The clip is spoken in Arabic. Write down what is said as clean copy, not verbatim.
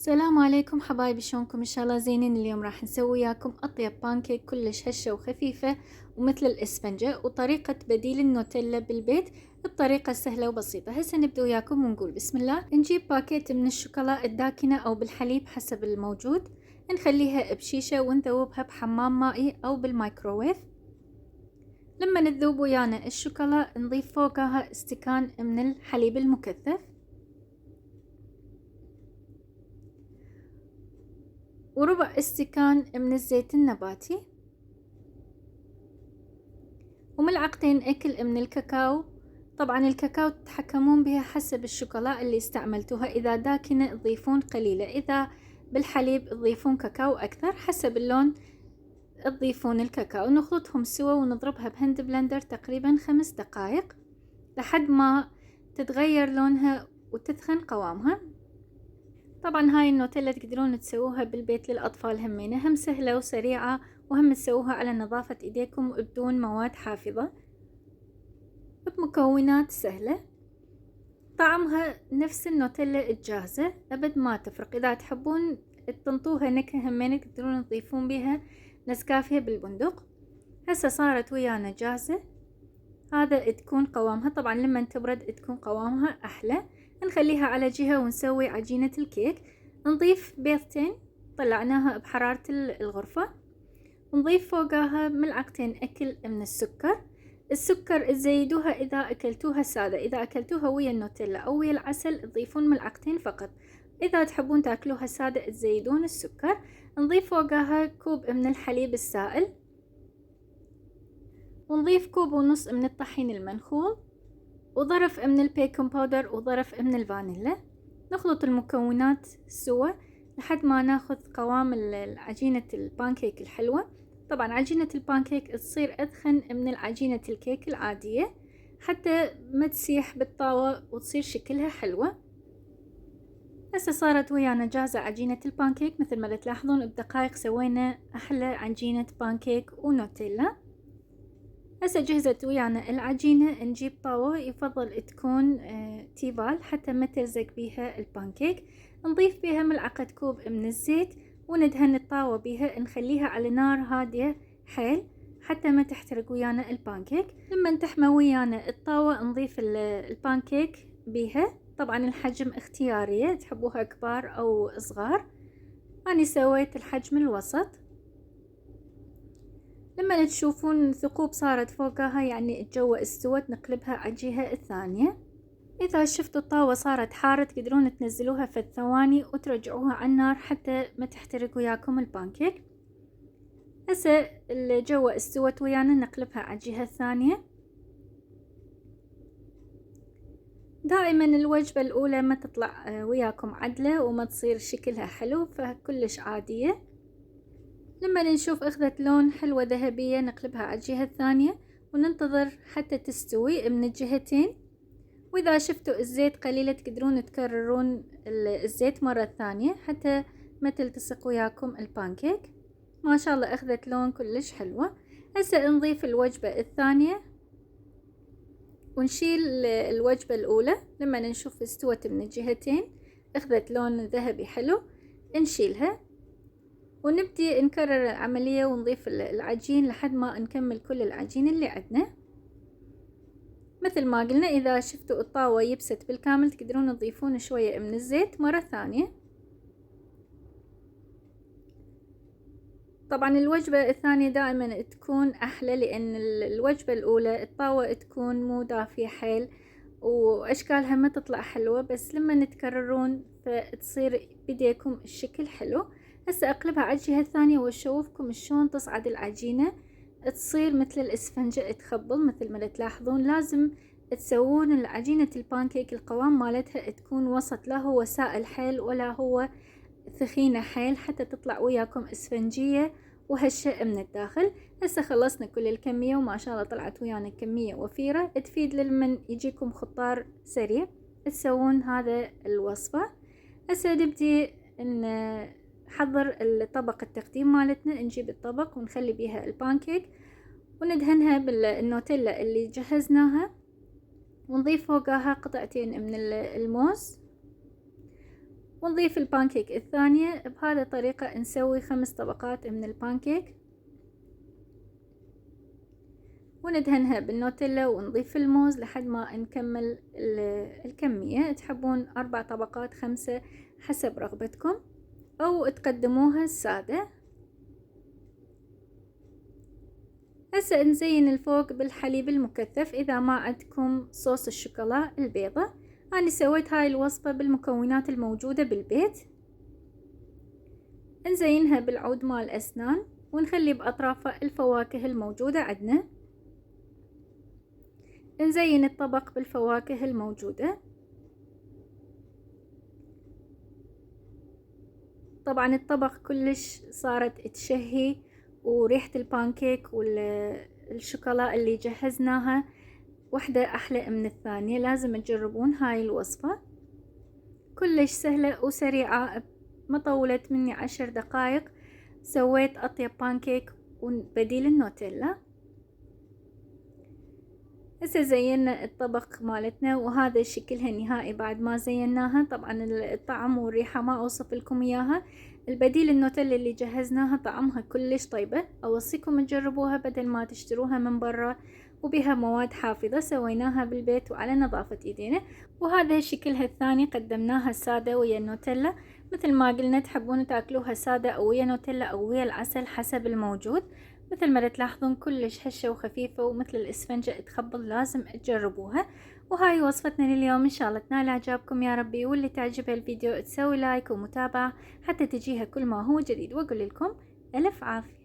السلام عليكم حبايبي، شلونكم؟ ان شاء الله زينين. اليوم راح نسوي وياكم اطيب بانكيك كلش هشة وخفيفة ومثل الاسفنجة، وطريقة بديل النوتيلا بالبيت بطريقة سهلة وبسيطة. هسه نبدأ وياكم ونقول بسم الله. نجيب باكيت من الشوكولا الداكنة او بالحليب حسب الموجود، نخليها بشيشة ونذوبها بحمام مائي او بالمايكروويف. لما نذوب ويانا الشوكولا نضيف فوقها استكان من الحليب المكثف وربع استكان من الزيت النباتي وملعقتين أكل من الكاكاو. طبعا الكاكاو تتحكمون بها حسب الشوكولا اللي استعملتوها، إذا داكنة تضيفون قليلة، إذا بالحليب تضيفون كاكاو أكثر، حسب اللون تضيفون الكاكاو. نخلطهم سوا ونضربها بهاند بلندر تقريبا 5 دقائق لحد ما تتغير لونها وتثخن قوامها. طبعا هاي النوتيلا تقدرون تسووها بالبيت للأطفال، هم سهلة وسريعة، وهم تسووها على نظافة ايديكم بدون مواد حافظة بمكونات سهلة. طعمها نفس النوتيلا الجاهزة أبد ما تفرق. إذا تحبون تنطوها نكهة همين تقدرون تضيفون بها نسكافيه بالبندق. هسه صارت ويانا جاهزة، هذا تكون قوامها. طبعا لما تبرد تكون قوامها أحلى. نخليها على جهة ونسوي عجينة الكيك. نضيف بيضتين طلعناها بحرارة الغرفة، ونضيف فوقها ملعقتين أكل من السكر. السكر تزيدوها إذا أكلتوها سادة، إذا أكلتوها ويا النوتيلا أو ويا العسل تضيفون ملعقتين فقط. إذا تحبون تاكلوها سادة تزيدون السكر. نضيف فوقها كوب من الحليب السائل، ونضيف كوب ونص من الطحين المنخول، وظرف من البيكنج باودر وظرف من الفانيلا. نخلط المكونات سوا لحد ما ناخذ قوام عجينة البانكيك الحلوة. طبعا عجينة البانكيك تصير أدخن من عجينة الكيك العادية حتى ما تسيح بالطاوة وتصير شكلها حلوة. هسه صارت ويانا جاهزة عجينة البانكيك. مثل ما تلاحظون بدقائق سوينا أحلى عجينة بانكيك ونوتيلا. هسه جهزت ويانا العجينة. نجيب طاوة، يفضل تكون تيفال حتى ما تلزق بيها البانكيك. نضيف بيها ملعقة كوب من الزيت وندهن الطاوة بيها. نخليها على نار هادية حيل حتى ما تحترق ويانا البانكيك. لما تحمى ويانا الطاوة نضيف البانكيك بيها. طبعا الحجم اختيارية، تحبوها كبار أو صغار. أنا سويت الحجم الوسط. لما تشوفون الثقوب صارت فوقها يعني الجو استوت، نقلبها على الجهة الثانية. إذا شفتوا الطاوة صارت حارة تقدرون تنزلوها في الثواني وترجعوها على النار حتى ما تحترق وياكم البانكيك. هسه الجو استوت ويانا، نقلبها على الجهة الثانية. دائما الوجبة الأولى ما تطلع وياكم عدلة وما تصير شكلها حلو، فكلش عادية. لما نشوف اخذت لون حلوة ذهبية نقلبها على الجهة الثانية وننتظر حتى تستوي من الجهتين. واذا شفتوا الزيت قليلة تقدرون تكررون الزيت مرة ثانية حتى ما تلتصق وياكم البانكيك. ما شاء الله اخذت لون كلش حلوة. هسه نضيف الوجبة الثانية ونشيل الوجبة الأولى. لما نشوف استوت من الجهتين اخذت لون ذهبي حلو نشيلها، ونبدي نكرر العملية ونضيف العجين لحد ما نكمل كل العجين اللي عندنا. مثل ما قلنا إذا شفتوا الطاوة يبست بالكامل تقدرون تضيفون شوية من الزيت مرة ثانية. طبعا الوجبة الثانية دائما تكون أحلى، لأن الوجبة الأولى الطاوة تكون مو دافية حيل وأشكالها ما تطلع حلوة، بس لما نتكررون فتصير بديكم الشكل حلو. هسه أقلبها على الجهة الثانية وأشوفكم شلون تصعد العجينة، تصير مثل الإسفنجة تخبل. مثل ما تلاحظون لازم تسوون العجينة البانكيك القوام مالتها تكون وسط، لا هو سائل حيل ولا هو ثخينة حيل، حتى تطلع وياكم اسفنجية وهشة من الداخل. هسه خلصنا كل الكمية وما شاء الله طلعت ويانا كمية وفيرة تفيد لمن يجيكم خطار سريع تسوون هذا الوصفة. هسه نبدي نحضر الطبق التقديم مالتنا. نجيب الطبق ونخلي بيها البانكيك وندهنها بالنوتيلا اللي جهزناها، ونضيف فوقها قطعتين من الموز ونضيف البانكيك الثانية. بهذه الطريقة نسوي 5 طبقات من البانكيك، وندهنها بالنوتيلا ونضيف الموز لحد ما نكمل الكمية. تحبون 4 طبقات 5 حسب رغبتكم، أو تقدموها سادة. هسه نزين الفوق بالحليب المكثف إذا ما عندكم صوص الشوكولا البيضة. أنا سويت هاي الوصفة بالمكونات الموجودة بالبيت. نزينها بالعود مال الأسنان، ونخلي بأطرافه الفواكه الموجودة عندنا. نزين الطبق بالفواكه الموجودة. طبعا الطبق كلش صارت تشهي، وريحة البانكيك والشوكولا اللي جهزناها واحدة أحلى من الثانية. لازم تجربون هاي الوصفة، كلش سهلة وسريعة، ما طولت مني 10 دقايق سويت أطيب بانكيك وبديل النوتيلا. هسه زينا الطبق مالتنا، وهذا شكلها النهائي بعد ما زيناها. طبعا الطعم والريحة ما أوصف لكم إياها. البديل النوتيلا اللي جهزناها طعمها كلش طيبة، أوصيكم تجربوها بدل ما تشتروها من برا وبها مواد حافظة. سويناها بالبيت وعلى نظافة ايدينا. وهذا شكلها الثاني، قدمناها سادة ويا النوتيلا. مثل ما قلنا تحبون تاكلوها سادة أو ويا نوتيلا أو ويا العسل حسب الموجود. مثل ما تلاحظون كلش هشة وخفيفة ومثل الإسفنجة تخبل، لازم تجربوها. وهاي وصفتنا لليوم، إن شاء الله تنال إعجابكم يا ربي. واللي تعجبها الفيديو تسوي لايك ومتابعة حتى تجيها كل ما هو جديد. وأقول لكم ألف عافية.